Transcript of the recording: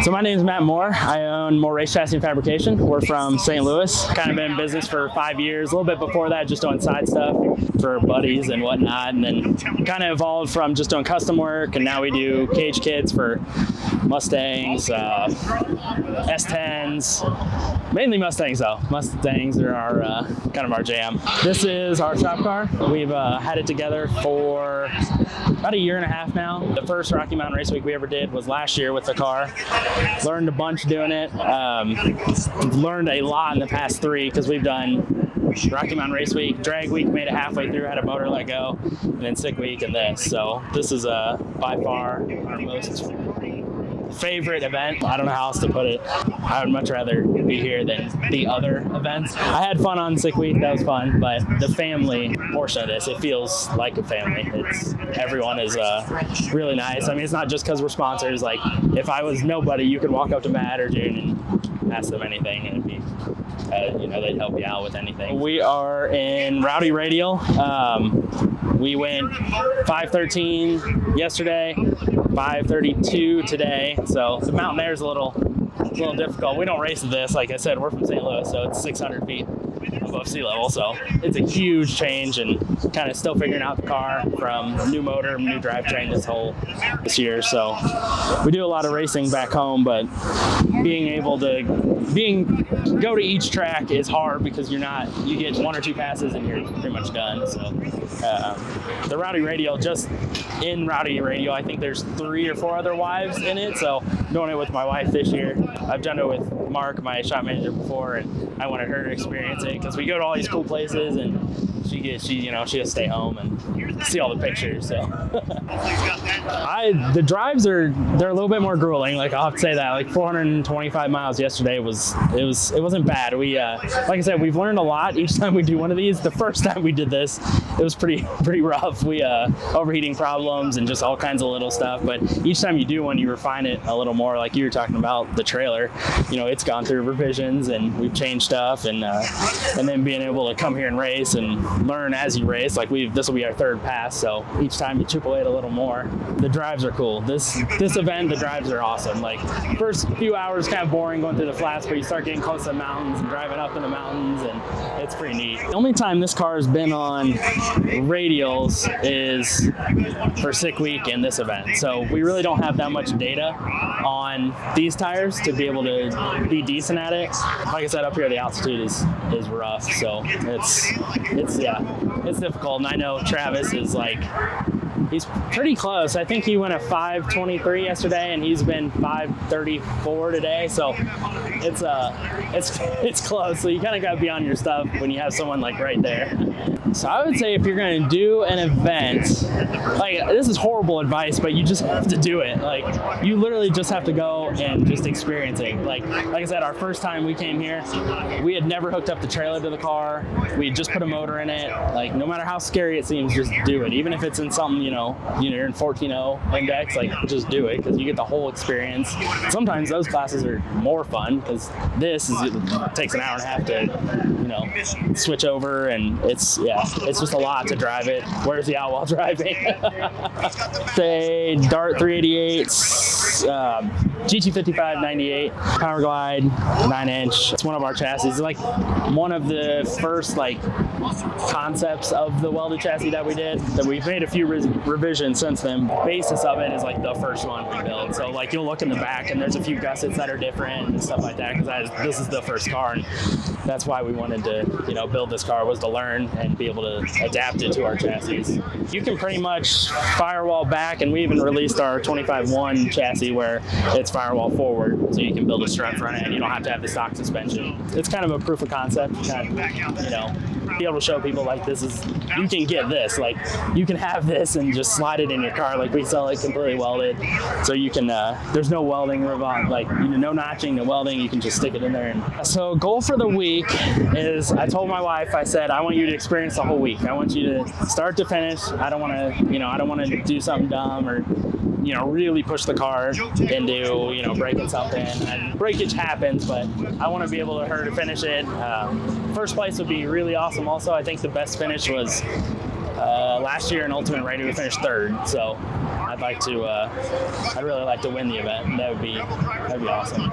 So my name is Matt Moore. I own Moore Race Chassis and Fabrication. We're from St. Louis. Kind of been in business for 5 years. A little bit before that, just doing side stuff for buddies and whatnot. And then kind of evolved from just doing custom work. And now we do cage kits for Mustangs, S10s, mainly Mustangs though. Mustangs are our kind of our jam. This is our shop car. We've had it together for about 1.5 years now. The first Rocky Mountain Race Week we ever did was last year with the car. Learned a bunch doing it. Learned a lot in the past 3 because we've done Rocky Mountain Race Week, Drag Week, made it halfway through, had a motor let go, and then Sick Week and this. So this is by far our most favorite event. I don't know how else to put it. I would much rather be here than the other events. I had fun on Sick Week, that was fun, but the family portion of this, it feels like a family. Everyone is really nice. I mean, it's not just because we're sponsors. Like, if I was nobody, you could walk up to Matt or June and ask them anything, and it'd be, they'd help you out with anything. We are in Rowdy Radial. We went 5:13 yesterday, 5:32 today. So the mountain there is a little difficult. We don't race this. Like I said, we're from St. Louis, so it's 600 feet above sea level. So it's a huge change, and kind of still figuring out the car from new motor, new drivetrain this year. So we do a lot of racing back home, but being able to go to each track is hard because you get 1 or 2 passes and you're pretty much done. So the Rowdy Radial, just in Rowdy Radial, I think there's 3 or 4 other wives in it. So I'm doing it with my wife this year. I've done it with Mark, my shop manager, before, and I wanted her to experience it because we go to all these cool places, and she has to stay home and see all the pictures. So the drives they're a little bit more grueling. Like, I'll have to say that. Like 425 miles yesterday it wasn't bad. We like I said, we've learned a lot each time we do one of these. The first time we did this, it was pretty rough. We overheating problems and just all kinds of little stuff. But each time you do one, you refine it a little more. Like you were talking about the trailer, it's gone through revisions and we've changed stuff, and then being able to come here and race and learn as you race. Like this will be our 3rd pass, so each time you chip away it a little more. The drives are cool. This event, the drives are awesome. Like, first few hours kind of boring going through the flats, but you start getting close to the mountains and driving up in the mountains, and it's pretty neat. The only time this car has been on radials is for Sick Week and this event. So we really don't have that much data on these tires to be able to be decent at it. Like I said, up here the altitude is rough, so it's difficult. And I know Travis is he's pretty close. I think he went a 5:23 yesterday, and he's been 5:34 today. So it's close. So you kind of got to be on your stuff when you have someone right there. So I would say if you're going to do an event, this is horrible advice, but you just have to do it. You literally just have to go and just experience it. Like I said, our first time we came here, we had never hooked up the trailer to the car. We had just put a motor in it. No matter how scary it seems, just do it. Even if it's in something, you're in 14.0 index, just do it, because you get the whole experience. Sometimes those classes are more fun because it takes an hour and a half to, switch over, and it's just a lot to drive it. Where's the out while driving? Say Dart 388, GT55 98, Power Glide 9-inch. It's one of our chassis. It's one of the first concepts of the welded chassis that we did. That we've made a few revisions since then. The basis of it is the first one we built. So you'll look in the back and there's a few gussets that are different and stuff like that, because this is the first car, and that's why we wanted to build this car, was to learn and be able to adapt it to our chassis. You can pretty much firewall back, and we even released our 25-1 chassis where it's firewall forward, so you can build a strut front end. You don't have to have the stock suspension. It's kind of a proof of concept, be able to show people you can get this, you can have this and just slide it in your car. We sell it completely welded, so you can there's no welding no notching, no welding. You can just stick it in there. And so goal for the week is, I told my wife, I said, I want you to experience the whole week. I want you to start to finish. I don't want to do something dumb or really push the car into breaking something. And breakage happens, but I want to be able to finish it. First place would be really awesome. Also, I think the best finish was last year in Ultimate Rating, we finished 3rd. So I'd really like to win the event. That'd be awesome.